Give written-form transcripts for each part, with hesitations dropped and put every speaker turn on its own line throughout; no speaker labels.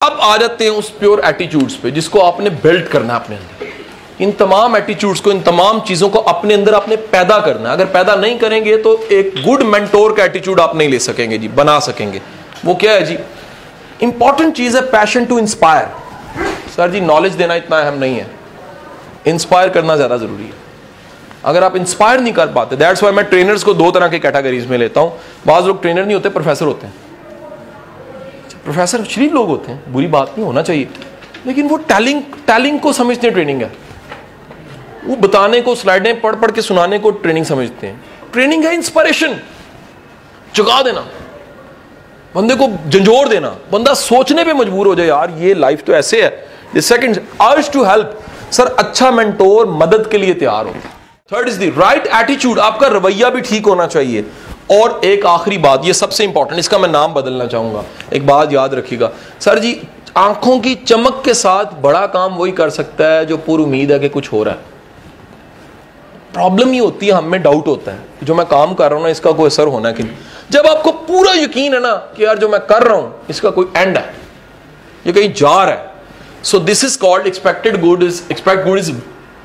अब आ जाते हैं उस प्योर एटीट्यूड्स पे जिसको आपने बिल्ड करना है अपने अंदर। इन तमाम एटीट्यूड्स को, इन तमाम चीजों को अपने अंदर आपने पैदा करना है। अगर पैदा नहीं करेंगे तो एक गुड मेंटोर का एटीट्यूड आप नहीं ले सकेंगे जी, बना सकेंगे। वो क्या है जी? इंपॉर्टेंट चीज है पैशन टू इंस्पायर। सर जी नॉलेज देना इतना अहम नहीं है, इंस्पायर करना ज्यादा जरूरी है। अगर आप इंस्पायर नहीं कर पाते, दैट्स व्हाई मैं ट्रेनर्स को दो तरह के कैटेगरीज में लेता हूं। बाज लोग ट्रेनर नहीं होते, प्रोफेसर होते हैं। प्रोफेसर शरीफ लोग होते हैं, बुरी बात नहीं, होना चाहिए, लेकिन वो टैलिंग को समझते हैं ट्रेनिंग है। वो बताने को, स्लाइडें पढ़ पढ़ के सुनाने को ट्रेनिंग समझते हैं। ट्रेनिंग है इंस्पिरेशन, जगा देना, बंदे को झंझोर देना, बंदा सोचने पे मजबूर हो जाए, यार ये लाइफ तो ऐसे है। Second, urge to help. Sir अच्छा मेंटोर मदद के लिए तैयार हो। Third is the right attitude, आपका रवैया भी ठीक होना चाहिए। और एक आखिरी बात, ये सबसे इंपॉर्टेंट, इसका मैं नाम बदलना चाहूंगा। एक बात याद रखिएगा सर जी, आंखों की चमक के साथ बड़ा काम वही कर सकता है जो पूरी उम्मीद है कि कुछ हो रहा है। प्रॉब्लम ये होती है, हमें डाउट होता है जो मैं काम कर रहा हूं ना इसका कोई असर होना है कि नहीं। जब आपको पूरा यकीन है ना कि यार जो मैं कर रहा हूं इसका कोई एंड है, ये कहीं जा रहा है, so this is called expect good is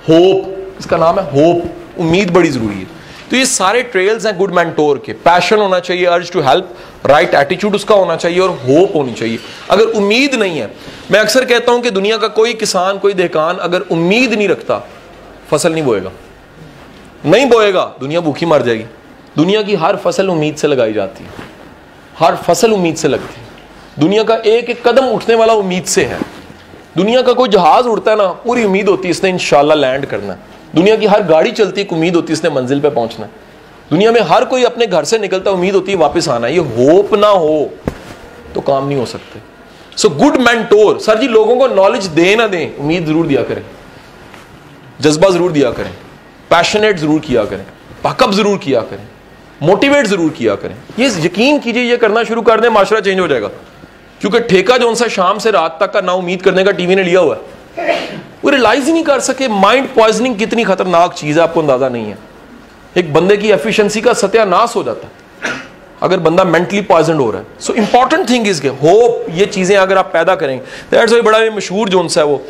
hope. इसका नाम है होप। उम्मीद बड़ी जरूरी है। तो ये सारे ट्रेल्स हैं गुड मेंटोर के। पैशन होना चाहिए, अर्ज टू हेल्प, राइट एटीट्यूड उसका होना चाहिए और होप होनी चाहिए। अगर उम्मीद नहीं है, मैं अक्सर कहता हूं कि दुनिया का कोई किसान, कोई देहकान अगर उम्मीद नहीं रखता, फसल नहीं बोएगा, नहीं बोएगा, दुनिया भूखी मर जाएगी। दुनिया की हर फसल उम्मीद से लगाई जाती है, हर फसल उम्मीद से लगती है। दुनिया का एक एक कदम उठने वाला उम्मीद से है। दुनिया का कोई जहाज उड़ता है ना, पूरी उम्मीद होती है इसने इंशाल्लाह लैंड करना है। दुनिया की हर गाड़ी चलती है, उम्मीद होती है इसने मंजिल पे पहुंचना है। दुनिया में हर कोई अपने घर से निकलता, उम्मीद होती है वापस आना है। ये होप ना हो तो काम नहीं हो सकते। सो गुड मेंटोर, सर जी लोगों को नॉलेज दे ना दें, उम्मीद जरूर दिया करें, जज्बा जरूर दिया करें, पैशनेट जरूर किया करें, बैकअप जरूर किया करें, मोटिवेट जरूर किया करें। ये यकीन कीजिए, ये करना शुरू कर दें, माशरा चेंज हो जाएगा। क्योंकि ठेका जो उनसे शाम से रात तक का ना उम्मीद करने का टीवी ने लिया हुआ है, वो रियलाइज ही नहीं कर सके। माइंड पॉइजनिंग कितनी खतरनाक चीज है, आपको अंदाजा नहीं है। एक बंदे की एफिशिएंसी का सत्यानाश हो जाता है अगर बंदा मेंटली पॉइजन हो रहा है। So important thing is hope. ये चीजें अगर आप पैदा करेंगे, दैट्स व्हाई बड़ा मशहूर जो है वो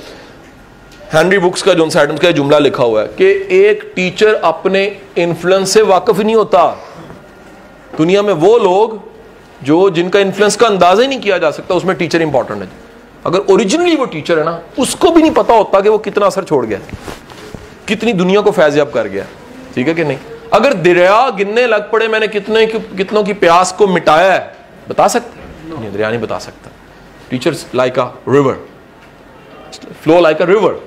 हेनरी बुक्स का जो एडम्स का जुमला लिखा हुआ है कि एक टीचर अपने इन्फ्लुएंस से वाकिफ नहीं होता। दुनिया में वो लोग जो जिनका इन्फ्लुएंस का अंदाजा ही नहीं किया जा सकता, उसमें टीचर इंपॉर्टेंट है। अगर ओरिजिनली वो टीचर है ना, उसको भी नहीं पता होता कि वो कितना असर छोड़ गया, कितनी दुनिया को फैज़याब कर गया। ठीक है कि नहीं? अगर दरिया गिनने लग पड़े मैंने कितनों की प्यास को मिटाया है, बता सकते नहीं, दरिया नहीं बता सकता। Teachers like a river, flow like a river.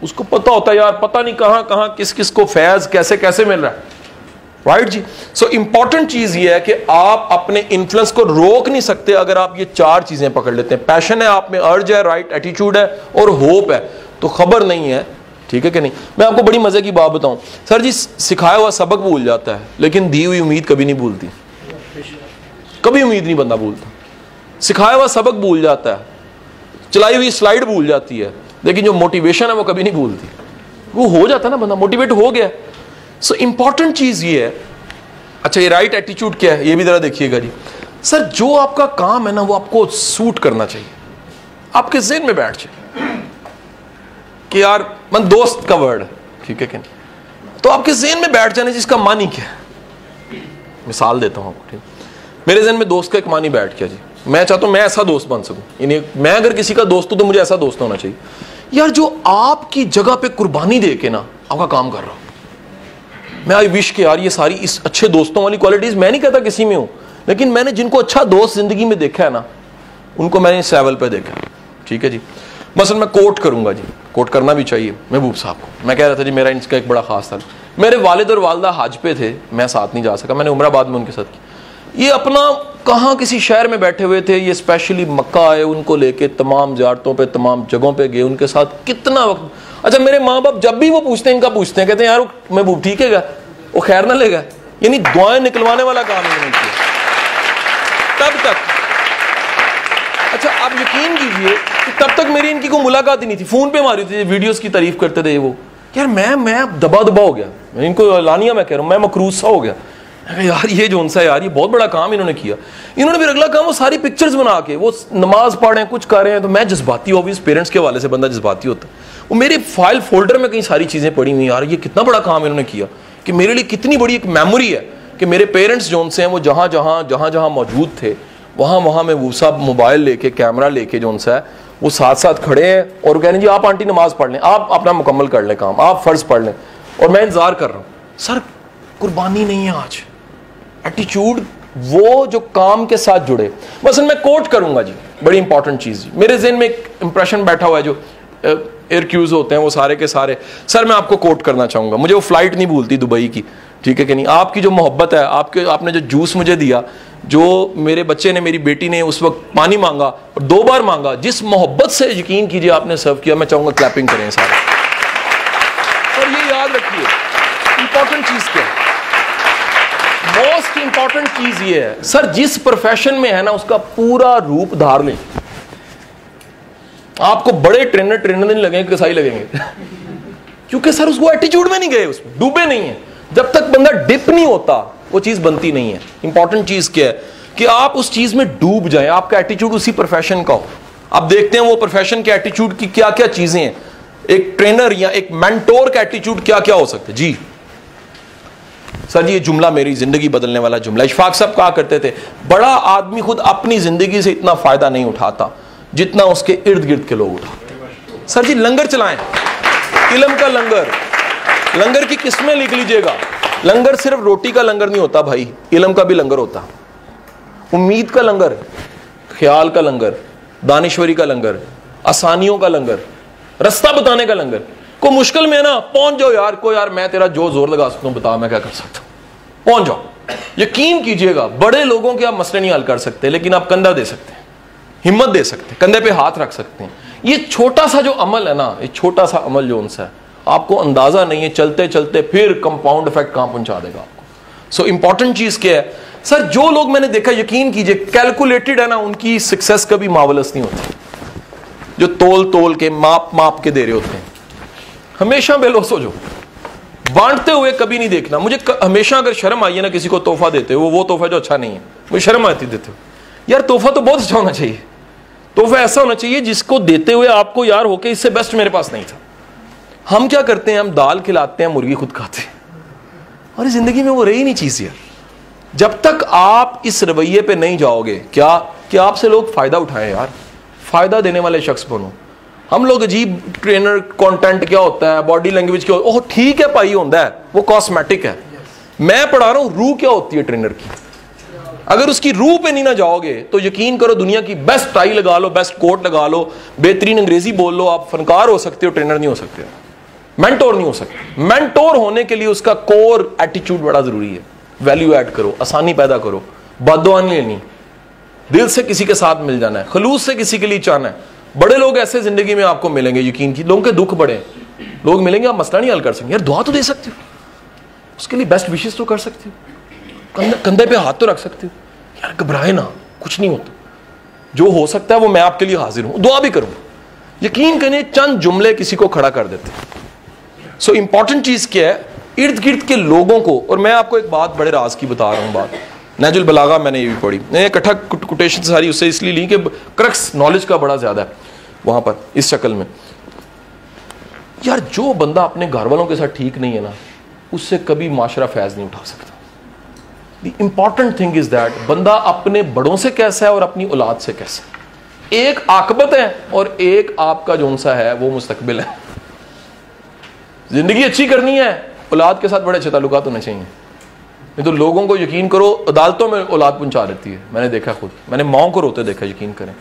उसको पता होता है यार, पता नहीं कहां कहां किस किस को फैज कैसे कैसे मिल रहा है। राइट जी? सो इंपॉर्टेंट चीज ये है कि आप अपने इन्फ्लुएंस को रोक नहीं सकते अगर आप ये चार चीजें पकड़ लेते हैं। पैशन है आप में, अर्ज है, राइट एटीट्यूड है और होप है, तो खबर नहीं है। ठीक है कि नहीं? मैं आपको बड़ी मजे की बात बताऊं, सर जी सिखाया हुआ सबक भूल जाता है, लेकिन दी हुई उम्मीद कभी नहीं भूलती। कभी उम्मीद नहीं बंदा भूलता। सिखाया हुआ सबक भूल जाता है, चलाई हुई स्लाइड भूल जाती है, लेकिन जो मोटिवेशन है वो कभी नहीं भूलती। वो हो जाता है ना, बंदा मोटिवेट हो गया। सो इंपॉर्टेंट चीज ये है। अच्छा, ये राइट एटीट्यूड क्या है, ये भी जरा देखिएगा जी। सर जो आपका काम है ना, वो आपको सूट करना चाहिए, आपके ज़हन में बैठ जाए कि यार मन दोस्त का वर्ड है, ठीक है कि नहीं? तो आपके ज़हन में बैठ जाने जिसका मानी क्या है। मिसाल देता हूं आपको, ठीक? मेरे ज़हन में दोस्त का एक मानी बैठ गया जी। मैं चाहता हूं मैं ऐसा दोस्त बन सकूं, यानी मैं अगर किसी का दोस्त हूं तो मुझे ऐसा दोस्त होना चाहिए यार जो आपकी जगह पे कुर्बानी दे के ना आपका काम कर रहा हूं। मैं आई विश के यार ये सारी इस अच्छे दोस्तों वाली क्वालिटीज मैं नहीं कहता किसी में हूं, लेकिन मैंने जिनको अच्छा दोस्त जिंदगी में देखा है ना, उनको मैंने इस लेवल पे देखा। ठीक है जी? मसलन मैं कोट करूंगा जी, कोट करना भी चाहिए महबूब साहब को। मैं कह रहा था जी मेरा इनका एक बड़ा खास था, मेरे वालिद और वालदा हज पे थे, मैं साथ नहीं जा सका, मैंने उमराबाद में उनके साथ की। ये अपना कहाँ किसी शहर में बैठे हुए थे, ये स्पेशली मक्का आए, उनको लेके तमाम ज़ियारतों पे तमाम जगहों पे गए, उनके साथ कितना वक्त। अच्छा, मेरे माँ बाप जब भी वो पूछते हैं, इनका पूछते हैं, कहते हैं यार महबूब ठीक है, वो खैर ना लेगा, यानी दुआएं निकलवाने वाला काम इन्होंने किया तब तक। अच्छा, आप यकीन कीजिए कि तब तक मेरी इनकी कोई मुलाकात ही नहीं थी। फोन पे मारी थी, वीडियोस की तारीफ करते थे वो। यार मैं दबा हो गया, इनको लानिया मैं कह रहा हूँ, मैं मकरूज सा हो गया। यार ये जो उनसा यार ये बहुत बड़ा काम इन्होंने किया। इन्होंने फिर अगला काम वो सारी पिक्चर्स बना के वो नमाज पढ़ रहे हैं, कुछ कर रहे हैं, तो मैं जज्बाती ऑब्वियस पेरेंट्स के हवाले से बंदा जज्बाती होता है। वो मेरे फाइल फोल्डर में कई सारी चीज़ें पड़ी हुई, यार ये कितना बड़ा काम इन्होंने किया कि मेरे लिए कितनी बड़ी एक मेमोरी है कि मेरे पेरेंट्स जो उनसे हैं वो जहाँ जहाँ मौजूद थे वहाँ मैं वो सब मोबाइल लेके कैमरा लेके जो उनसा है वो साथ साथ खड़े हैं और कह रहे हैं जी आप आंटी नमाज पढ़ लें, आप अपना मुकम्मल कर लें काम, आप फ़र्ज़ पढ़ लें, और मैं इंतज़ार कर रहा हूँ। सर कुर्बानी नहीं है आज, एटीट्यूड वो जो काम के साथ जुड़े। बस मैं कोट करूंगा जी, बड़ी इंपॉर्टेंट चीज़ मेरे ज़हन में एक इंप्रेशन बैठा हुआ है जो एयरक्यूज होते हैं वो सारे के सारे। सर मैं आपको कोट करना चाहूँगा, मुझे वो फ्लाइट नहीं भूलती दुबई की, ठीक है कि नहीं। आपकी जो मोहब्बत है, आपने जो जूस मुझे दिया, जो मेरे बच्चे ने मेरी बेटी ने उस वक्त पानी मांगा और 2 बार मांगा, जिस मोहब्बत से यकीन कीजिए आपने सर्व किया, मैं चाहूँगा क्लैपिंग करें सारे। और ये याद रखिए इंपॉर्टेंट चीज़ क्या है, मोस्ट इंपॉर्टेंट चीज ये है सर, जिस प्रोफेशन में है ना उसका पूरा रूप धार लें। आपको बड़े ट्रेनर नहीं लगेंगे, कसाई लगेंगे क्योंकि सर उसको एटीट्यूड में नहीं गए, उसमें डूबे नहीं है। जब तक बंदा डिप नहीं होता वो चीज बनती नहीं है। इंपॉर्टेंट चीज क्या है कि आप उस चीज में डूब जाएं, आपका एटीट्यूड उसी प्रोफेशन का हो। आप देखते हैं वो प्रोफेशन के एटीट्यूड की क्या क्या चीजें हैं, एक ट्रेनर या एक मेंटोर का एटीट्यूड क्या क्या हो सकते। जी सर जी ये जुमला मेरी जिंदगी बदलने वाला जुमला, इशफाक साहब कहा करते थे, बड़ा आदमी खुद अपनी जिंदगी से इतना फायदा नहीं उठाता जितना उसके इर्द गिर्द के लोग उठाते। सर जी लंगर चलाएं, इल्म का लंगर, लंगर की किस्में लिख लीजिएगा। लंगर सिर्फ रोटी का लंगर नहीं होता भाई, इल्म का भी लंगर होता, उम्मीद का लंगर, ख्याल का लंगर, दानिश्वरी का लंगर, आसानियों का लंगर, रास्ता बताने का लंगर। को मुश्किल में है ना, पहुंच जाओ यार, को यार मैं तेरा जो जोर लगा सकता हूं बता, मैं क्या कर सकता हूं, पहुंच जाओ। यकीन कीजिएगा बड़े लोगों के आप मसले नहीं हल कर सकते, लेकिन आप कंधा दे सकते हैं, हिम्मत दे सकते हैं, कंधे पे हाथ रख सकते हैं। ये छोटा सा जो अमल है ना, ये छोटा सा अमल जो उनसे है, आपको अंदाजा नहीं है चलते चलते फिर कंपाउंड इफेक्ट कहां पहुंचा देगा आपको। सो इंपॉर्टेंट चीज क्या है सर, जो लोग मैंने देखा यकीन कीजिए कैलकुलेटेड है ना, उनकी सक्सेस कभी मावलस नहीं होती। जो तोल तोल के माप के दे रहे होते हैं, हमेशा बेलोस हो, जो बांटते हुए कभी नहीं देखना। मुझे हमेशा अगर शर्म आई है ना किसी को तोहफा देते हो, वो तोहफा जो अच्छा नहीं है, मुझे शर्म आती देते हो। यार तोहफा तो बहुत अच्छा होना चाहिए, तोहफा ऐसा होना चाहिए जिसको देते हुए आपको यार होके इससे बेस्ट मेरे पास नहीं था। हम क्या करते हैं, हम दाल खिलाते हैं, मुर्गी खुद खाते हैं, और जिंदगी में वो रही नहीं चीज यार। जब तक आप इस रवैये पे नहीं जाओगे क्या आपसे लोग फायदा उठाएं यार, फायदा देने वाले शख्स बनो। हम लोग अजीब ट्रेनर कंटेंट क्या होता है, बॉडी लैंग्वेज क्या होता है, ओह ठीक है पाई होता है, वो कॉस्मेटिक है। मैं पढ़ा रहा हूं रूह क्या होती है ट्रेनर की। अगर उसकी रूह पे नहीं ना जाओगे तो यकीन करो दुनिया की बेस्ट टाई लगा लो, बेस्ट कोट लगा लो, बेहतरीन अंग्रेजी बोल लो, आप फनकार हो सकते हो, ट्रेनर नहीं हो सकते, मेंटोर नहीं हो सकते। मेंटोर होने के लिए उसका कोर एटीट्यूड बड़ा जरूरी है। वैल्यू ऐड करो, आसानी पैदा करो, बद्दुआ नहीं लेनी, दिल से किसी के साथ मिल जाना है, खलूस से किसी के लिए चाहना है। बड़े लोग ऐसे जिंदगी में आपको मिलेंगे, यकीन की लोगों के दुख बड़े लोग मिलेंगे, आप मसला नहीं हल कर सकते यार, दुआ तो दे सकते हो, उसके लिए बेस्ट विशेष तो कर सकते हो, कंधे पे हाथ तो रख सकते हो। यार घबराए ना, कुछ नहीं होता, जो हो सकता है वो मैं आपके लिए हाजिर हूं, दुआ भी करूंगा। यकीन करिए चंद जुमले किसी को खड़ा कर देते हैं। सो इंपॉर्टेंट चीज क्या है, इर्द गिर्द के लोगों को। और मैं आपको एक बात बड़े राज की बता रहा हूं, बात नहजुल बलागा मैंने ये भी पढ़ी, मैंने इकट्ठा कोटेशन सारी उससे इसलिए ली कि क्रक्स नॉलेज का बड़ा ज्यादा है वहां पर इस शक्ल में। यार जो बंदा अपने घर वालों के साथ ठीक नहीं है ना, उससे कभी माशरा फैज नहीं उठा सकता। The important thing is that बंदा अपने बड़ों से कैसा है और अपनी औलाद से कैसा है। एक आकबत है और एक आपका जो सा है वो मुस्तकबिल है। जिंदगी अच्छी करनी है, औलाद के साथ बड़े अच्छे ताल्लुकात होने चाहिए, नहीं तो लोगों को यकीन करो अदालतों में औलाद पहुंचा देती है। मैंने देखा खुद, मैंने माओ को रोते देखा, यकीन करें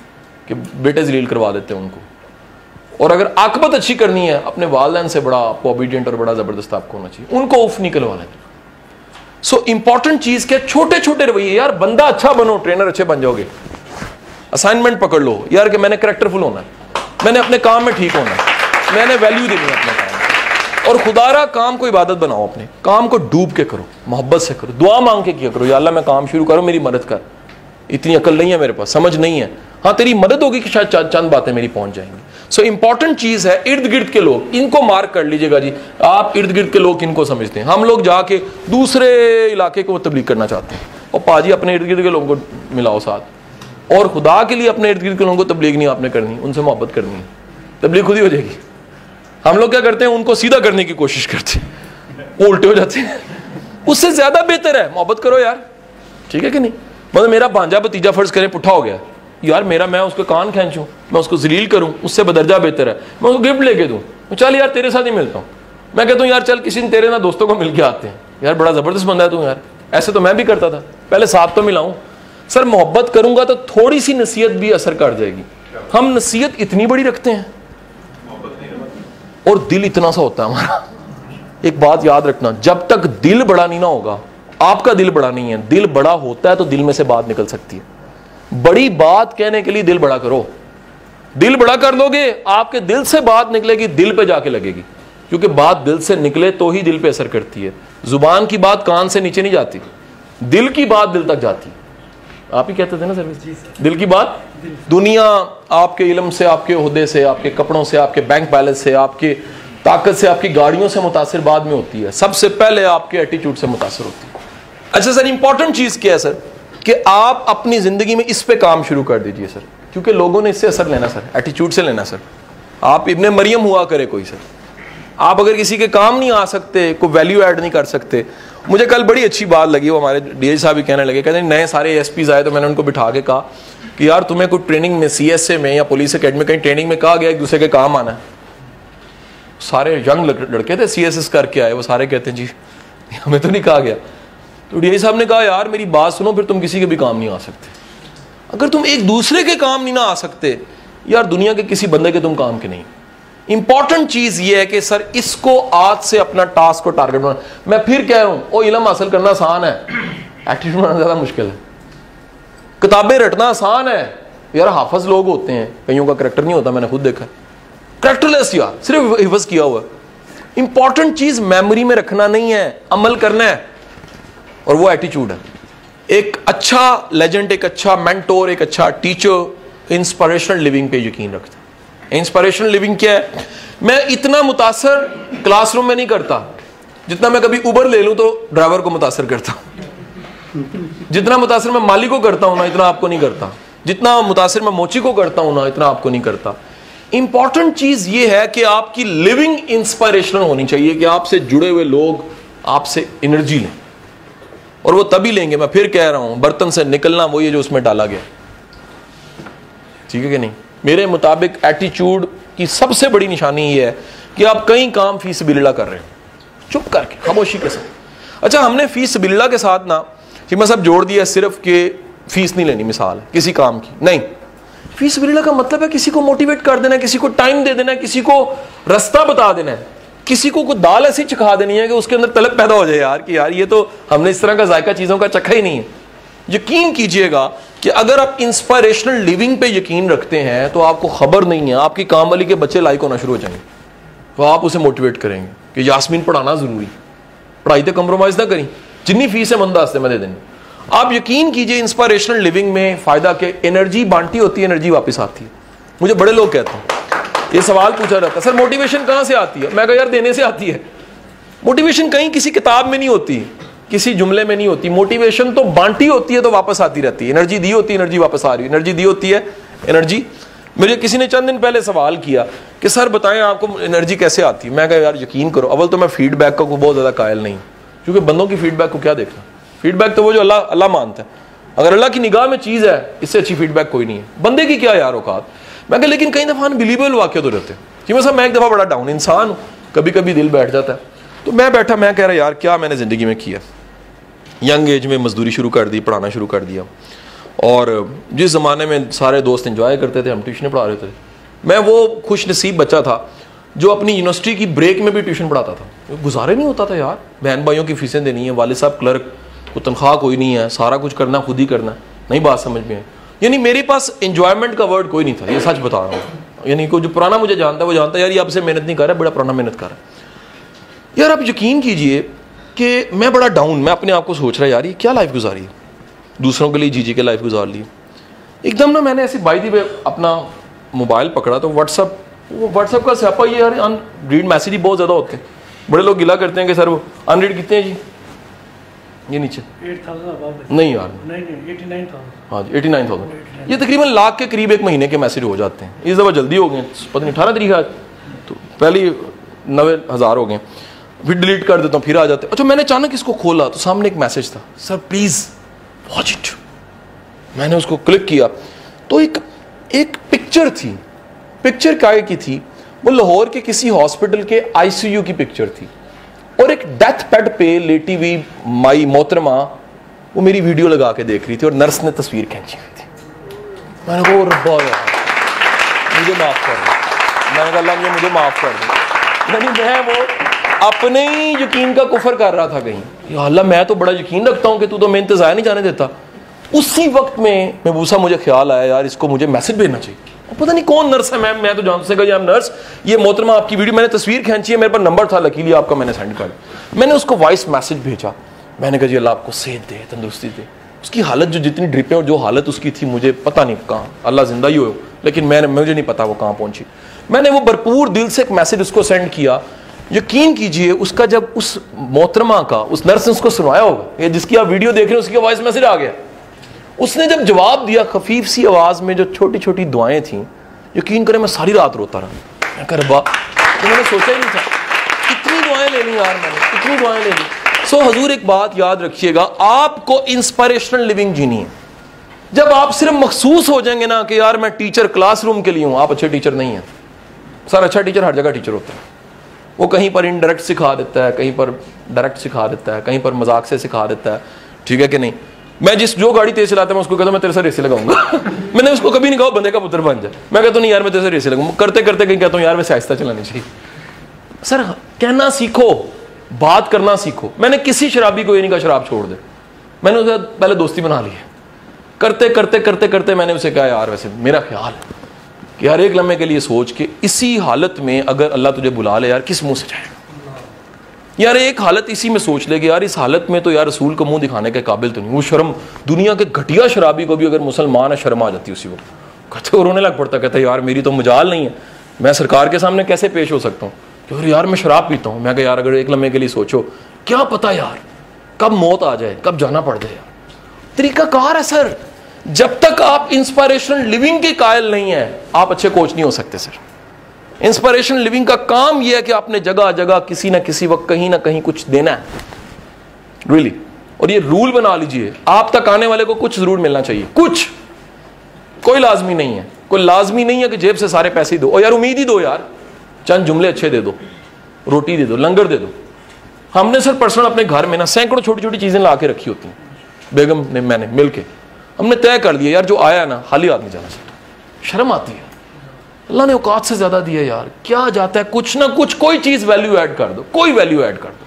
कि बेटे जलील करवा देते हैं उनको। और अगर आकबत अच्छी करनी है, अपने वालिदैन से बड़ा आपको ओबीडियंट और बड़ा जबरदस्त आपको होना चाहिए, उनको उफ नहीं करवा लेना। सो इंपॉर्टेंट चीज क्या, छोटे छोटे रवैये। यार बंदा अच्छा बनो, ट्रेनर अच्छे बन जाओगे। असाइनमेंट पकड़ लो यार कि मैंने कैरेक्टरफुल होना है, मैंने अपने काम में ठीक होना है, मैंने वैल्यू देनी है अपने काम। और खुदारा काम को इबादत बनाओ, अपने काम को डूब के करो, मोहब्बत से करो, दुआ मांग के किया करो, या अल्लाह मैं काम शुरू करो, मेरी मदद कर, इतनी अकल नहीं है मेरे पास, समझ नहीं है, हाँ तेरी मदद होगी कि शायद चंद बातें मेरी पहुंच जाएंगी। सो इंपॉर्टेंट चीज है इर्द गिर्द के लोग, इनको मार्क कर लीजिएगा जी। आप इर्द गिर्द के लोग किनको समझते हैं? हम लोग जाके दूसरे इलाके को तबलीग करना चाहते हैं, और पाजी अपने इर्द गिर्द के लोगों को मिलाओ साथ, और खुदा के लिए अपने इर्द गिर्द के लोगों को तबलीग नहीं आपने करनी, उनसे मोहब्बत करनी है, तबलीग खुद ही हो जाएगी। हम लोग क्या करते हैं, उनको सीधा करने की कोशिश करते हैं, वो उल्टे हो जाते हैं। उससे ज्यादा बेहतर है मोहब्बत करो यार, ठीक है कि नहीं? मतलब मेरा भांजा भतीजा फर्ज करें पुट्ठा हो गया यार, मैं उसके कान खींचूं, मैं उसको जलील करूं, उससे बदरजा बेहतर है मैं उसको गिफ्ट लेके दूं, चल यार तेरे साथ ही मिलता हूं। मैं कहता हूं यार चल किसी दिन तेरे ना दोस्तों को मिल के आते हैं, यार बड़ा जबरदस्त बंदा है तू यार, ऐसे तो मैं भी करता था, पहले साथ तो मिलाऊं। सर मोहब्बत करूंगा तो थोड़ी सी नसीहत भी असर कर जाएगी। हम नसीहत इतनी बड़ी रखते हैं और दिल इतना सा होता है हमारा। एक बात याद रखना, जब तक दिल बड़ा नहीं ना होगा, आपका दिल बड़ा नहीं है, दिल बड़ा होता है तो दिल में से बात निकल सकती है। बड़ी बात कहने के लिए दिल बड़ा करो, दिल बड़ा कर लोगे आपके दिल से बात निकलेगी, दिल पे जाके लगेगी, क्योंकि बात दिल से निकले तो ही दिल पे असर करती है। जुबान की बात कान से नीचे नहीं जाती, दिल की बात दिल तक जाती है। आप ही कहते थे ना सर, दिल की बात। दुनिया आपके इल्म से, आपके ओहदे से, आपके कपड़ों से, आपके बैंक बैलेंस से, आपके ताकत से, आपकी गाड़ियों से मुतासिर बाद में होती है, सबसे पहले आपके एटीट्यूड से मुतासिर होती है। अच्छा सर, इंपॉर्टेंट चीज क्या है सर, कि आप अपनी जिंदगी में इस पे काम शुरू कर दीजिए सर, क्योंकि लोगों ने इससे असर लेना सर, एटीट्यूड से लेना सर। आप इब्ने मरियम हुआ करे कोई सर, आप अगर किसी के काम नहीं आ सकते, कोई वैल्यू ऐड नहीं कर सकते। मुझे कल बड़ी अच्छी बात लगी, वो हमारे डीएस साहब भी कहने लगे, कहते नए सारे एसपीज आए, तो मैंने उनको बिठा के कहा कि यार तुम्हें कोई ट्रेनिंग में सीएसए में या पुलिस अकेडमी कहीं ट्रेनिंग में कहा गया एक दूसरे के काम आना है? सारे यंग लड़के थे सीएसएस करके आए, वो सारे कहते हैं जी हमें तो नहीं कहा गया। तो डीएस साहब ने कहा यार मेरी बात सुनो, फिर तुम किसी के भी काम नहीं आ सकते। अगर तुम एक दूसरे के काम नहीं ना आ सकते यार, दुनिया के किसी बंदे के तुम काम के नहीं। इंपॉर्टेंट चीज ये है कि सर इसको आज से अपना टास्क को टारगेट बनाना। मैं फिर कह रहा हूं, वो इल्म हासिल करना आसान है, एटीट्यूड बनाना ज्यादा मुश्किल है। किताबें रटना आसान है यार, हाफज लोग होते हैं, कईयों का करेक्टर नहीं होता, मैंने खुद देखा, करेक्टरलेस यार, सिर्फ हिफज किया हुआ। इंपॉर्टेंट चीज मेमोरी में रखना नहीं है, अमल करना है, और वो एटीट्यूड है। एक अच्छा लेजेंड, एक अच्छा मेंटोर, एक अच्छा टीचर इंस्पिरेशनल लिविंग पे यकीन रखता है। इंस्पिरेशनल लिविंग क्या है? मैं इतना मुतासर क्लासरूम में नहीं करता जितना मैं कभी उबर ले लूं तो ड्राइवर को मुतासर करता हूं। जितना मुतासर मैं मालिक को करता हूं ना, इतना आपको नहीं करता। जितना मुतासर मैं मोची को करता हूं ना, इतना आपको नहीं करता। इंपॉर्टेंट चीज यह है कि आपकी लिविंग इंस्पिरेशनल होनी चाहिए, कि आपसे जुड़े हुए लोग आपसे एनर्जी लें, और वो तभी लेंगे। मैं फिर कह रहा हूं, बर्तन से निकलना वही है जो उसमें डाला गया, ठीक है कि नहीं? मेरे मुताबिक एटीट्यूड की सबसे बड़ी निशानी ये है कि आप कई काम फी सबिलिल्लाह कर रहे हैं, चुप करके, खामोशी के साथ। अच्छा, हमने फी सबिलिल्लाह के साथ ना कि मैं सब जोड़ दिया सिर्फ कि फीस नहीं लेनी, मिसाल है किसी काम की, नहीं। फी सबिलिल्लाह का मतलब है किसी को मोटिवेट कर देना है, किसी को टाइम दे देना है, किसी को रास्ता बता देना है, किसी को कोई दाल ऐसी चखा देनी है कि उसके अंदर तलब पैदा हो जाए यार, कि यार ये तो हमने इस तरह का जायका चीजों का चखा ही नहीं है। यकीन कीजिएगा कि अगर आप इंस्पिरेशनल लिविंग पे यकीन रखते हैं तो आपको खबर नहीं है, आपकी काम वाली के बच्चे लाइक होना शुरू हो जाएंगे, तो आप उसे मोटिवेट करेंगे कि यास्मीन पढ़ाना जरूरी, पढ़ाई तो कंप्रोमाइज ना करी, जितनी फीस है मंदा हस्ते में दे देंगे। आप यकीन कीजिए इंस्पिरेशनल लिविंग में फायदा के एनर्जी बांटी होती है, एनर्जी वापस आती है। मुझे बड़े लोग कहते हैं, ये सवाल पूछा जाता है, सर मोटिवेशन कहां से आती है? मैं कहा यार देने से आती है। मोटिवेशन कहीं किसी किताब में नहीं होती, किसी जुमले में नहीं होती। मोटिवेशन तो बांटी होती है तो वापस आती रहती है। एनर्जी दी होती है, एनर्जी वापस आ रही है, एनर्जी दी होती है, एनर्जी। मुझे किसी ने चंद दिन पहले सवाल किया कि सर बताएं आपको एनर्जी कैसे आती है? मैं कहा यार यकीन करो, अव्वल तो मैं फीडबैक को बहुत ज्यादा कायल नहीं, क्योंकि बंदों की फीडबैक को क्या देखना। फीडबैक तो वो जो अल्लाह मानता है, अगर अल्लाह की निगाह में चीज है, इससे अच्छी फीडबैक कोई नहीं है। बंदे की क्या यार औकात। मैं कहा लेकिन कई दफा अनबिलीवेबल वाक़े तो रहते हैं कि मैं एक दफा बड़ा डाउन इंसान हूँ, कभी कभी दिल बैठ जाता है। तो मैं बैठा, मैं कह रहा यार क्या मैंने जिंदगी में किया। यंग एज में मजदूरी शुरू कर दी, पढ़ाना शुरू कर दिया, और जिस ज़माने में सारे दोस्त एंजॉय करते थे, हम ट्यूशन पढ़ा रहे थे। मैं वो खुश नसीब बच्चा था जो अपनी यूनिवर्सिटी की ब्रेक में भी ट्यूशन पढ़ाता था। गुजारे नहीं होता था यार, बहन भाइयों की फीसें देनी है, वालिद साहब क्लर्क, को तनख्वाह कोई नहीं है, सारा कुछ करना खुद ही करना, नहीं बात समझ में आई। यानी मेरे पास एंजॉयमेंट का वर्ड कोई नहीं था, ये सच बता रहा हूँ। यानी कोई जो पुराना मुझे जानता है वो जानता है यार ये आपसे मेहनत नहीं कर रहा, बड़ा पुराना मेहनत कर रहा है। यार आप यकीन कीजिए कि मैं बड़ा डाउन, मैं अपने आप को सोच रहा यार ये क्या लाइफ गुजारी है, दूसरों के लिए जी के लाइफ गुजार ली। एकदम ना मैंने ऐसी बाई दी वे अपना मोबाइल पकड़ा तो व्हाट्सअप वो व्हाट्सएप का स्यापा ये यार, अनरीड मैसेज ही बहुत ज़्यादा होते हैं। बड़े लोग गिला करते हैं कि सर वो अनरीड कितने हैं जी, ये नीचे
8,000
नहीं यार,
नहीं 89,000।
हाँ जी 89,000, ये तकरीबन लाख के करीब एक महीने के मैसेज हो जाते हैं। इस दफ़ा जल्दी हो गए, पता नहीं 18 तारीख है तो पहले 90,000 हो गए, फिर डिलीट कर देता हूँ, फिर आ जाते हैं। अच्छा मैंने अचानक इसको खोला तो सामने एक मैसेज था, सर प्लीज़ वॉच इट। मैंने उसको क्लिक किया तो एक पिक्चर थी। पिक्चर काय की थी? वो लाहौर के किसी हॉस्पिटल के आईसीयू की पिक्चर थी और एक डेथ बेड पे लेटी हुई माई मोहतरमा वो मेरी वीडियो लगा के देख रही थी और नर्स ने तस्वीर खींची हुई थी। मैंने कहा रब्बा यार मुझे माफ कर दो, मैंने कहा अल्लाह मुझे माफ कर दो। यानी मैं वो अपने ही यकीन का कुफर कर रहा था कहीं, या अल्लाह मैं तो बड़ा यकीन रखता हूँ कि तू तो मेहनत ज़ाया नहीं जाने देता। उसी वक्त में महबूसा मुझे ख्याल आया यार इसको मुझे मैसेज भेजना चाहिए। पता नहीं कौन नर्स है, मैं तो जानता से कहा नर्स ये मोहतरमा आपकी वीडियो, मैंने तस्वीर खींची है, मेरे पास नंबर था लकीली आपका, मैंने सेंड कर दिया। मैंने उसको वॉइस मैसेज भेजा, मैंने कहा जी अल्लाह आपको सेहत दे, तंदुरुस्ती दे। उसकी हालत जो जितनी ड्रिपें और जो हालत उसकी थी मुझे पता नहीं कहाँ, अल्लाह जिंदा ही हो, लेकिन मुझे नहीं पता वो कहाँ पहुंची। मैंने वो भरपूर दिल से एक मैसेज उसको सेंड किया। यकीन कीजिए उसका जब उस मोहतरमा का उस नर्स ने उसको सुनाया होगा, जिसकी आप वीडियो देख रहे हो उसकी वॉइस मैसेज आ गया, उसने जब जवाब दिया खफीफ सी आवाज में जो छोटी छोटी दुआएं थी, यकीन करें मैं सारी रात रोता रहा। मैं कर बा तो मैंने सोचा ही नहीं था इतनी दुआएं लेनी यार, मैंने इतनी दुआएं लेनी। सो हजूर एक बात याद रखिएगा, आपको इंस्पिरेशनल लिविंग जीनी है। जब आप सिर्फ महसूस हो जाएंगे ना कि यार मैं टीचर क्लासरूम के लिए हूं, आप अच्छे टीचर नहीं हैं। सर अच्छा टीचर हर जगह टीचर होता है, वो कहीं पर इनडायरेक्ट सिखा देता है, कहीं पर डायरेक्ट सिखा देता है, कहीं पर मजाक से सिखा देता है, ठीक है कि नहीं। मैं जो गाड़ी तेज चलाता है मैं उसको कहता हूं मैं तेरे से रेसे लगाऊंगा मैंने उसको कभी नहीं कहा बंदे का पुत्र बन जाए, मैं कहता हूं नहीं यार मैं तेरे से रेसे लगाऊंगा, करते करते कहीं कहता हूं यार वैसे आहिस्ता चलानी चाहिए। सर कहना सीखो, बात करना सीखो। मैंने किसी शराबी को ये नहीं कहा शराब छोड़ दे, मैंने उसके साथ पहले दोस्ती बना ली है। करते करते करते करते मैंने उसे कहा यार वैसे मेरा ख्याल है कि यार एक लम्हे के लिए सोच के इसी हालत में अगर अल्लाह तुझे बुला ले यार किस मुंह से जाएगा। यार एक हालत इसी में सोच ले कि यार इस हालत में तो यार रसूल को मुंह दिखाने के काबिल तो नहीं। वो शर्म, दुनिया के घटिया शराबी को भी अगर मुसलमान है शर्म आ जाती है उसी वक्त, कहते रोने लग पड़ता, कहता यार मेरी तो मजाल नहीं है, मैं सरकार के सामने कैसे पेश हो सकता हूँ कि यार मैं शराब पीता हूँ। मैं कहा यार अगर एक लम्हे के लिए सोचो, क्या पता यार कब मौत आ जाए, कब जाना पड़ जाए। तरीकाकार है सर, जब तक आप इंस्पिरेशनल लिविंग के कायल नहीं है आप अच्छे कोच नहीं हो सकते सर। इंस्पिरेशनल लिविंग का काम यह है कि आपने जगह जगह किसी ना किसी वक्त कहीं ना कहीं कुछ देना है रियली और ये रूल बना लीजिए, आप तक आने वाले को कुछ जरूर मिलना चाहिए। कुछ, कोई लाजमी नहीं है, कोई लाजमी नहीं है कि जेब से सारे पैसे दो। और यार उम्मीद ही दो यार, चंद जुमले अच्छे दे दो, रोटी दे दो, लंगर दे दो। हमने सर पर्सनल अपने घर में ना सैकड़ों छोटी छोटी चीजें ला के रखी होती हैं, बेगम ने मैंने मिल के हमने तय कर लिया यार जो आया ना खाली हाथ नहीं जाना चाहिए। शर्म आती है, अल्लाह ने औकात से ज्यादा दिया यार, क्या जाता है कुछ ना कुछ, कोई चीज वैल्यू ऐड कर दो, कोई वैल्यू ऐड कर दो,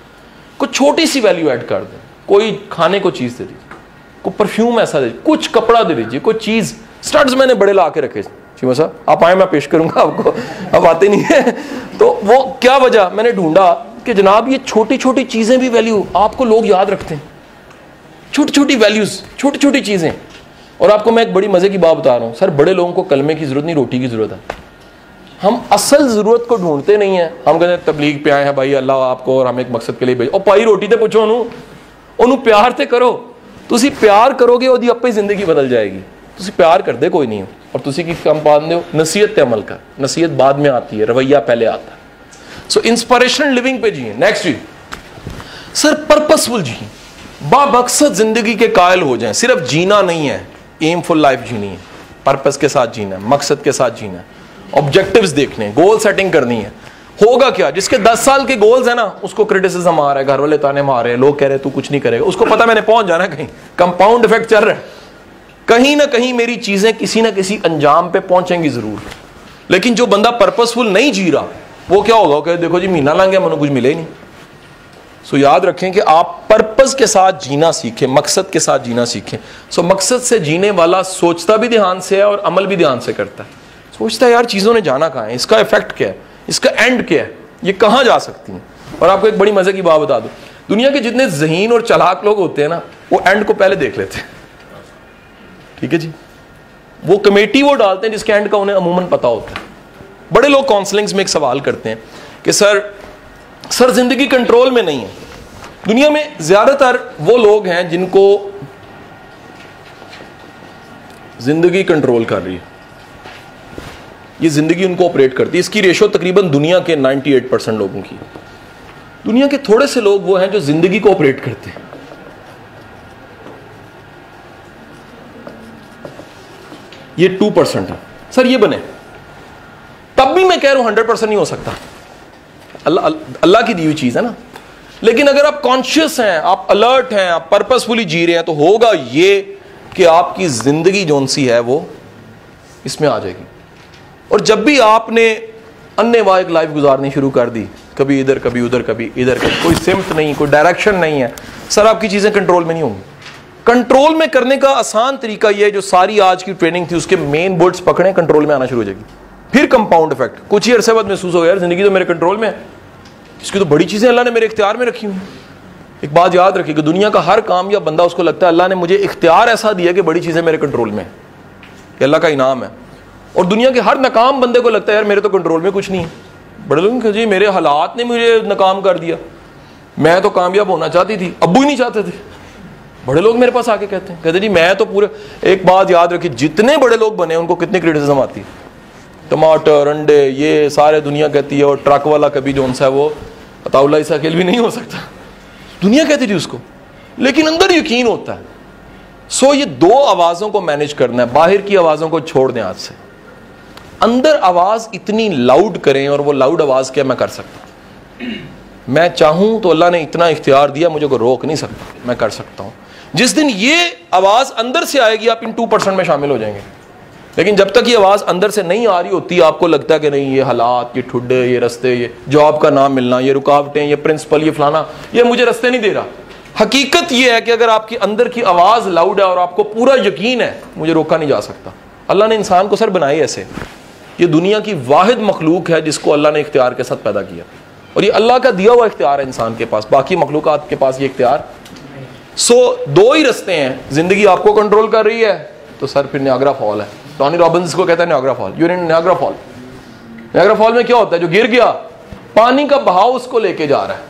कुछ छोटी सी वैल्यू ऐड कर दो, कोई खाने को चीज दे दीजिए, कोई परफ्यूम ऐसा दे, कुछ कपड़ा दे दीजिए, कोई चीज। स्टड्स मैंने बड़े ला के रखे, चीमा साहब आप आए मैं पेश करूंगा आपको, अब आते नहीं है तो वो क्या वजह, मैंने ढूंढा कि जनाब ये छोटी छोटी चीजें भी वैल्यू आपको लोग याद रखते हैं, छोटी छोटी वैल्यूज, छोटी छोटी चीजें। और आपको मैं एक बड़ी मजे की बात बता रहा हूं सर, बड़े लोगों को कलमे की जरूरत नहीं, रोटी की जरूरत है। हम असल जरूरत को ढूंढते नहीं है, हम कहते हैं तबलीग पे आए हैं भाई अल्लाह आपको और हम एक मकसद के लिए भेज, और पाई रोटी ते पूछो ओनू प्यार ते करो, तुसी प्यार करोगे ओदी अपनी जिंदगी बदल जाएगी। तुसी प्यार करते कोई नहीं हो और तुसी की कम पाते हो नसीहत ते अमल कर, नसीहत बाद में आती है, रवैया पहले आता है। सो इंस्पिरेशनल लिविंग पे जिए। नेक्स्ट जी सर पर्पसफुल जिए, बामकसद जिंदगी के कायल हो जाएं। सिर्फ जीना नहीं है, एमफुल लाइफ जीनी है, पर्पस के साथ जीना है, मकसद के साथ जीना है, ऑब्जेक्टिव्स देखने, गोल सेटिंग करनी है। होगा क्या, जिसके 10 साल के गोल्स है ना उसको क्रिटिसिज्म आ रहा है, घर वाले ताने मार रहे हैं, लोग कह रहे हैं तू कुछ नहीं करेगा, उसको पता मैंने पहुंच जाना है, कहीं कंपाउंड इफेक्ट चल रहा है, कहीं ना कहीं मेरी चीजें किसी ना किसी अंजाम पे पहुंचेंगी जरूर। लेकिन जो बंदा पर्पसफुल नहीं जी रहा वो क्या होगा, कहे देखो जी महीना लंघ गया मैंने कुछ मिले ही नहीं। सो याद रखें कि आप पर्पस के साथ जीना सीखें, मकसद के साथ जीना सीखें। सो मकसद से जीने वाला सोचता भी ध्यान से है और अमल भी ध्यान से करता है। सोचता है यार चीज़ों ने जाना कहाँ है, इसका इफेक्ट क्या है, इसका एंड क्या है, ये कहाँ जा सकती हैं। और आपको एक बड़ी मजे की बात बता दूं, दुनिया के जितने ज़हीन और चालाक लोग होते हैं ना वो एंड को पहले देख लेते हैं, ठीक है जी। वो कमेटी वो डालते हैं जिसके एंड का उन्हें अमूमन पता होता है। बड़े लोग काउंसलिंग्स में एक सवाल करते हैं कि सर जिंदगी कंट्रोल में नहीं है। दुनिया में ज्यादातर वो लोग हैं जिनको जिंदगी कंट्रोल कर रही है, ये जिंदगी उनको ऑपरेट करती है। इसकी रेशो तकरीबन दुनिया के 98% लोगों की। दुनिया के थोड़े से लोग वो हैं जो जिंदगी को ऑपरेट करते हैं। ये 2% है। सर ये बने, तब भी मैं कह रहा हूं 100% नहीं हो सकता, अल्लाह की दी हुई चीज है ना। लेकिन अगर आप कॉन्शियस हैं, आप अलर्ट हैं, आप पर्पसफुली जी रहे हैं, तो होगा ये कि आपकी जिंदगी जोन सी है वो इसमें आ जाएगी। और जब भी आपने अन्यवाहिक लाइफ गुजारनी शुरू कर दी, कभी इधर कभी उधर कभी इधर, कोई सिम्त नहीं, कोई डायरेक्शन नहीं है, सर आपकी चीजें कंट्रोल में नहीं होंगी। कंट्रोल में करने का आसान तरीका यह है, जो सारी आज की ट्रेनिंग थी उसके मेन बुलेट्स पकड़े, कंट्रोल में आना शुरू हो जाएगी। फिर कंपाउंड इफेक्ट, कुछ ही अरसे बाद महसूस हो गया यार जिंदगी तो मेरे कंट्रोल में है, इसकी तो बड़ी चीजें अल्लाह ने मेरे इख्तियार में रखी हुई। एक बात याद रखिए कि दुनिया का हर कामयाब बंदा उसको लगता है अल्लाह ने मुझे इख्तियार ऐसा दिया कि बड़ी चीजें मेरे कंट्रोल में है, ये अल्लाह का इनाम है। और दुनिया के हर नाकाम बंदे को लगता है यार मेरे तो कंट्रोल में कुछ नहीं है। बड़े लोग जी मेरे हालात ने मुझे नाकाम कर दिया, मैं तो कामयाब होना चाहती थी, अब्बू ही नहीं चाहते थे। बड़े लोग मेरे पास आके कहते जी मैं तो पूरे, एक बात याद रखिए जितने बड़े लोग बने उनको कितनी क्रिटिसिज्म आती है, टमाटर अंडे ये सारे दुनिया कहती है, और ट्रक वाला कभी जोन सा है वो अताउल्लाह ईसा खेल भी नहीं हो सकता, दुनिया कहती थी उसको, लेकिन अंदर यकीन होता है। सो ये दो आवाजों को मैनेज करना है, बाहर की आवाजों को छोड़ दें आज से, अंदर आवाज इतनी लाउड करें, और वो लाउड आवाज क्या मैं कर सकता, मैं चाहूं तो अल्लाह ने इतना इख्तियार दिया, मुझे कोई रोक नहीं सकता, मैं कर सकता हूं। जिस दिन ये आवाज अंदर से आएगी आप इन 2% में शामिल हो जाएंगे। लेकिन जब तक ये आवाज अंदर से नहीं आ रही होती, आपको लगता है कि नहीं ये हालात, ये ठुड्डे, ये रस्ते, ये जॉब का नाम मिलना, ये रुकावटें, ये प्रिंसिपल, ये फलाना, ये मुझे रस्ते नहीं दे रहा। हकीकत ये है कि अगर आपकी अंदर की आवाज लाउड है और आपको पूरा यकीन है मुझे रोका नहीं जा सकता। अल्लाह ने इंसान को सर बनाए ऐसे, ये दुनिया की वाहिद मखलूक है जिसको अल्लाह ने इख्तियार के साथ पैदा किया, और ये अल्लाह का दिया हुआ इख्तियार है इंसान के पास, बाकी मखलूकात के पास ये इख्तियार। सो दो ही रस्ते हैं, जिंदगी आपको कंट्रोल कर रही है तो सर फिर नियाग्रा फॉल है। टॉनी रॉबिन्स को कहता है Niagara fall, you're in Niagara fall. Niagara fall में क्या होता है, जो गिर गया पानी का बहाव उसको लेके जा रहा है।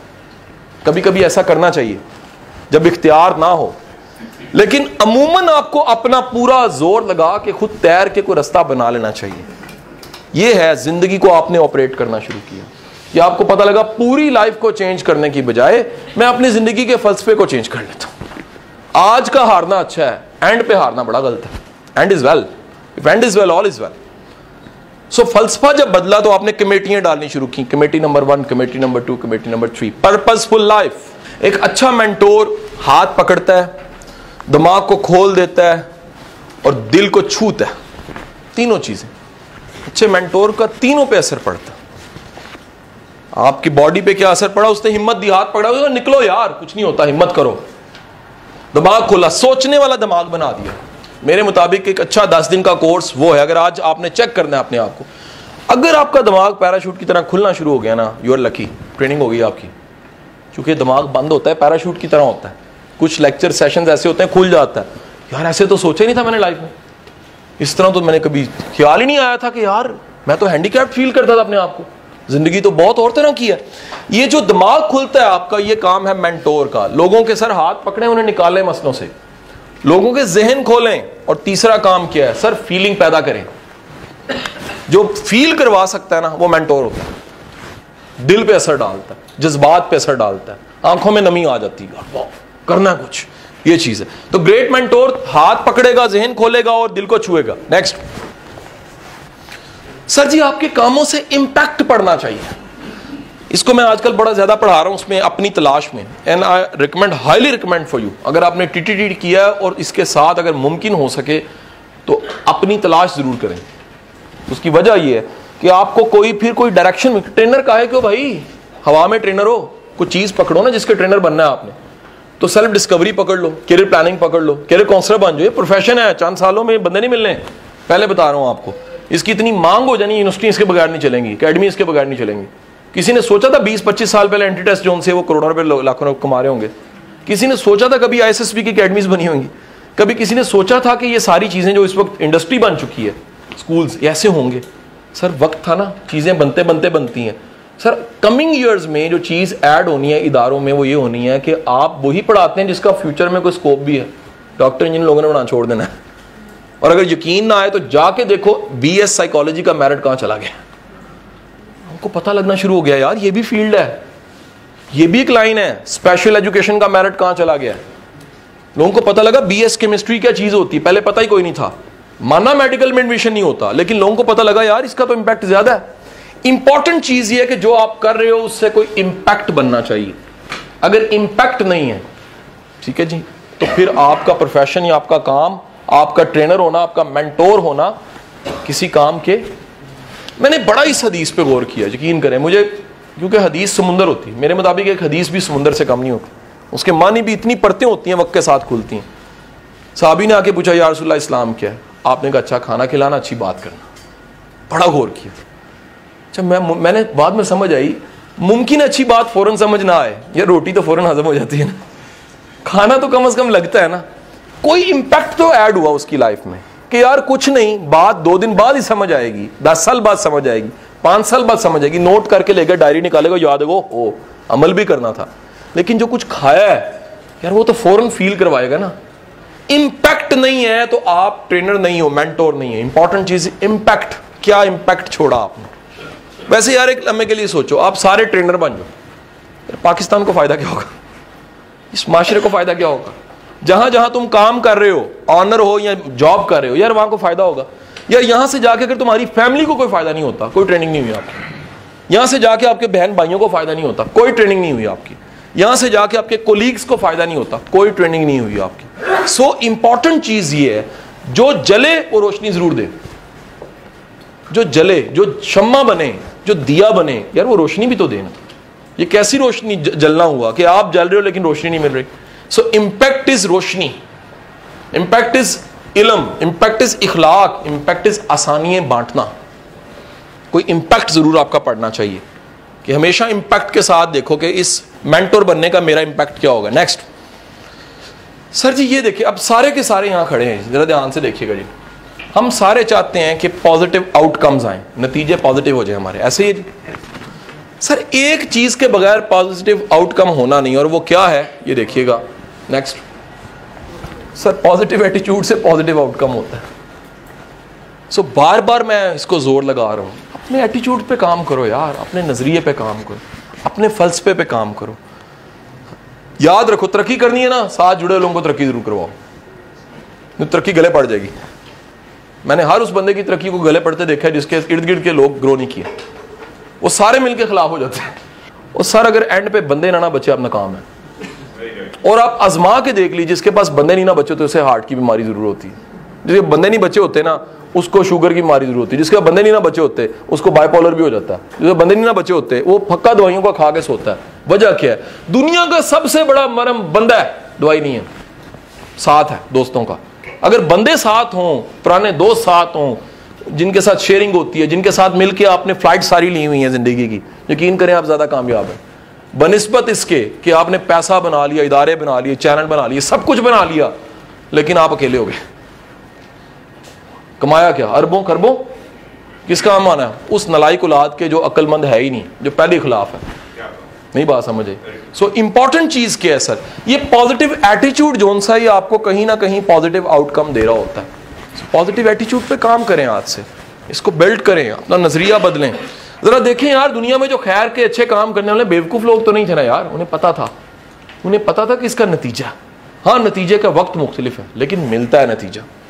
कभी कभी ऐसा करना चाहिए जब इख्तियार ना हो, लेकिन अमूमन आपको अपना पूरा जोर लगा के खुद तैर के कोई रास्ता बना लेना चाहिए। यह है जिंदगी को आपने ऑपरेट करना शुरू किया, कि आपको पता लगा पूरी लाइफ को चेंज करने की बजाय मैं अपनी जिंदगी के फलसफे को चेंज कर लेता हूं। आज का हारना अच्छा है, एंड पे हारना बड़ा गलत है। End is well, if end is well all is well. So फलसफा जब बदला तो आपने कमेटियां डालनी शुरू की, committee number 1, committee number 2, committee number 3, purposeful life. एक अच्छा मेंटोर हाथ पकड़ता है, दिमाग को खोल देता है और दिल को छूता है, तीनों चीजें। अच्छे मेंटोर का तीनों पे असर पड़ता है। आपकी बॉडी पे क्या असर पड़ा, उसने हिम्मत दी, हाथ पकड़ा, निकलो यार कुछ नहीं होता, हिम्मत करो, दिमाग खोला, सोचने वाला दिमाग बना दिया। मेरे मुताबिक एक अच्छा 10 दिन का कोर्स वो है, अगर आज आपने चेक करना है अपने आप को, अगर आपका दिमाग पैराशूट की तरह खुलना शुरू हो गया ना, यू आर लकी, ट्रेनिंग हो गई आपकी। क्योंकि दिमाग बंद होता है, पैराशूट की तरह होता है। कुछ लेक्चर सेशंस ऐसे होते हैं खुल जाता है, यार ऐसे तो सोचा ही नहीं था मैंने लाइफ में, इस तरह तो मैंने कभी ख्याल ही नहीं आया था कि यार मैं तो हैंडीकैप्ड फील करता था अपने आप को, जिंदगी तो बहुत और तरह की है। ये जो दिमाग खुलता है आपका, ये काम है मेंटोर का। लोगों के सर हाथ पकड़े, उन्हें निकालें मसलों से, लोगों के जहन खोलें। और तीसरा काम क्या है सर, फीलिंग पैदा करें। जो फील करवा सकता है ना वो मेंटोर होता है। दिल पे असर डालता है, जज्बात पे असर डालता है, आंखों में नमी आ जाती है, करना कुछ, ये चीज है। तो ग्रेट मेंटोर हाथ पकड़ेगा, जहन खोलेगा और दिल को छुएगा। नेक्स्ट सर जी, आपके कामों से इंपैक्ट पड़ना चाहिए। इसको मैं आजकल बड़ा ज्यादा पढ़ा रहा हूं, उसमें अपनी तलाश में, and I recommend, highly recommend for you. अगर आपने टीटीटी किया है और इसके साथ अगर मुमकिन हो सके तो अपनी तलाश जरूर करें। उसकी वजह यह है कि आपको कोई डायरेक्शन, ट्रेनर का है क्यों भाई, हवा में ट्रेनर हो, कुछ चीज पकड़ो ना जिसके ट्रेनर बनना है आपने। तो सेल्फ डिस्कवरी पकड़ लो, कैरियर प्लानिंग पकड़ लो, कैरियर काउंसलर बन जाओ। ये प्रोफेशन है, चंद सालों में बंदे नहीं मिलने, पहले बता रहा हूं आपको। इसकी इतनी मांग हो जानी, यूनिवर्सिटी इसके बगैर नहीं चलेंगी, अकेडमी इसके बगैर नहीं चलेंगी। किसी ने सोचा था 20-25 साल पहले एंटी टेस्ट जोन से वो करोड़ों रुपए, लाखों रुपए कमा रहे होंगे? किसी ने सोचा था कभी ISSB की अकेडमीज बनी होंगी? कभी किसी ने सोचा था कि ये सारी चीजें जो इस वक्त इंडस्ट्री बन चुकी है, स्कूल्स ऐसे होंगे? सर वक्त था ना, चीज़ें बनते बनते बनती हैं। सर कमिंग ईयर्स में जो चीज़ ऐड होनी है इदारों में वो ये होनी है कि आप वही पढ़ाते हैं जिसका फ्यूचर में कोई स्कोप भी है। डॉक्टर इंजीनियर लोगों ने पढ़ाना छोड़ देना है। और अगर यकीन ना आए तो जाके देखो BS साइकोलॉजी का मेरिट कहाँ चला गया। हमको पता लगना शुरू हो गया यार ये भी फील्ड है, ये भी एक लाइन है। स्पेशल एजुकेशन का मेरिट कहाँ चला गया। लोगों को पता लगा BS केमिस्ट्री क्या चीज होती है, पहले पता ही कोई नहीं था। माना मेडिकल में एडमिशन नहीं होता, लेकिन लोगों को पता लगा यार इसका तो इंपैक्ट ज्यादा है। इंपॉर्टेंट चीज ये है कि जो आप कर रहे हो उससे कोई इंपैक्ट बनना चाहिए। अगर इंपैक्ट नहीं है, ठीक है जी, तो फिर आपका प्रोफेशन या आपका काम, आपका ट्रेनर होना, आपका मेंटोर होना किसी काम के। मैंने बड़ा इस हदीस पे गौर किया, यकीन करें मुझे, क्योंकि हदीस समुंदर होती है। मेरे मुताबिक एक हदीस भी समुंदर से कम नहीं होती, उसके मानी भी इतनी परतें होती हैं, वक्त के साथ खुलती हैं। साहबी ने आके पूछा या रसूलल्लाह इस्लाम क्या है। आपने कहा अच्छा खाना खिलाना, अच्छी बात करना। बड़ा गौर किया। अच्छा मैंने बाद में समझ आई, मुमकिन अच्छी बात फौरन समझ ना आए, या रोटी तो फौरन हजम हो जाती है ना, खाना तो कम से कम लगता है ना। कोई इंपैक्ट तो ऐड हुआ उसकी लाइफ में कि यार कुछ नहीं, बात 2 दिन बाद ही समझ आएगी, 10 साल बाद समझ आएगी, 5 साल बाद समझ आएगी। नोट करके लेकर डायरी निकालेगा, याद है वो अमल भी करना था। लेकिन जो कुछ खाया है यार वो तो फौरन फील करवाएगा ना। इंपैक्ट नहीं है तो आप ट्रेनर नहीं हो, मेंटोर नहीं है। इंपॉर्टेंट चीज इंपैक्ट, क्या इंपैक्ट छोड़ा आपने। वैसे यार एक लम्हे के लिए सोचो, आप सारे ट्रेनर बन जाओ, पाकिस्तान को फायदा क्या होगा, इस माशरे को फायदा क्या होगा। जहां जहां तुम काम कर रहे हो, ऑनर हो या जॉब कर रहे हो, यार वहां को फायदा होगा। यार यहां से जाके अगर तुम्हारी फैमिली को कोई फायदा नहीं होता, कोई ट्रेनिंग नहीं हुई आपकी। यहां से जाके आपके बहन भाइयों को फायदा नहीं होता, कोई ट्रेनिंग नहीं हुई आपकी। यहां से जाके आपके कोलीग्स को फायदा नहीं होता, कोई ट्रेनिंग नहीं हुई आपकी। सो इंपॉर्टेंट चीज ये है, जो जले वो रोशनी जरूर दे। जो जले, जो शम्मा बने, जो दिया बने, यार वो रोशनी भी तो देना। ये कैसी रोशनी जलना हुआ कि आप जल रहे हो लेकिन रोशनी नहीं मिल रही। सो इंपैक्ट इज रोशनी, इंपैक्ट इज इल्म, इंपैक्ट इज इखलाक, इंपैक्ट इज आसानियां बांटना। कोई इंपैक्ट जरूर आपका पड़ना चाहिए कि हमेशा इंपैक्ट के साथ देखो कि इस मेंटोर बनने का मेरा इंपैक्ट क्या होगा। नेक्स्ट सर जी ये देखिए, अब सारे के सारे यहां खड़े हैं, जरा ध्यान से देखिएगा जी। हम सारे चाहते हैं कि पॉजिटिव आउटकम्स आए, नतीजे पॉजिटिव हो जाए हमारे, ऐसे ही। सर एक चीज के बगैर पॉजिटिव आउटकम होना नहीं, और वो क्या है ये देखिएगा। नेक्स्ट सर, पॉजिटिव एटीट्यूड से पॉजिटिव आउटकम होता है। सो बार बार मैं इसको जोर लगा रहा हूं, अपने एटीट्यूड पे काम करो यार, अपने नजरिए पे काम करो, अपने फलसफे पे काम करो। याद रखो तरक्की करनी है ना, साथ जुड़े लोगों को तरक्की जरूर करवाओ, नहीं तरक्की गले पड़ जाएगी। मैंने हर उस बंदे की तरक्की को गले पड़ते देखा है जिसके इर्द गिर्द के लोग ग्रो नहीं किए, वो सारे मिलके खिलाफ हो जाते हैं। और सर अगर एंड पे बंदे ना बचे, अपना काम है। और आप आजमा के देख लीजिए, जिसके पास बंदे नहीं ना बचे तो उसे हार्ट की बीमारी जरूर होती है। जिसके बंदे नहीं बचे होते ना उसको शुगर की बीमारी जरूर होती है। जिसके बंदे नहीं ना बचे होते उसको बाइपोलर भी हो जाता है। जिसके बंदे नहीं ना बचे होते वो फक्का दवाइयों का खा के सोता है। वजह क्या है? दुनिया का सबसे बड़ा मरम बंदा है, दवाई नहीं है, साथ है दोस्तों का। अगर बंदे साथ हों, पुराने दोस्त साथ हों, जिनके साथ शेयरिंग होती है, जिनके साथ मिलके आपने फ्लाइट सारी ली हुई है जिंदगी की, यकीन करें आप ज्यादा कामयाब हैं बनिस्बत इसके कि आपने पैसा बना लिया, इदारे बना लिए, चैनल बना लिए, सब कुछ बना लिया, लेकिन आप अकेले हो गए। कमाया क्या? अरबों खरबों, किस काम आना है? उस नलायक औलाद के जो अक्लमंद है ही नहीं, जो पहले खिलाफ है। नहीं बात समझे? सो इंपॉर्टेंट चीज क्या है सर? ये पॉजिटिव एटीट्यूड जोन सा, ये आपको कहीं ना कहीं पॉजिटिव आउटकम दे रहा होता है। पॉजिटिव एटीट्यूड पे काम करें, आज से इसको बिल्ड करें, अपना नजरिया बदलें। जरा देखें यार, दुनिया में जो खैर के अच्छे काम करने वाले बेवकूफ लोग तो नहीं थे ना यार, उन्हें पता था कि इसका नतीजा, हाँ नतीजे का वक्त मुख्तलिफ है लेकिन मिलता है नतीजा।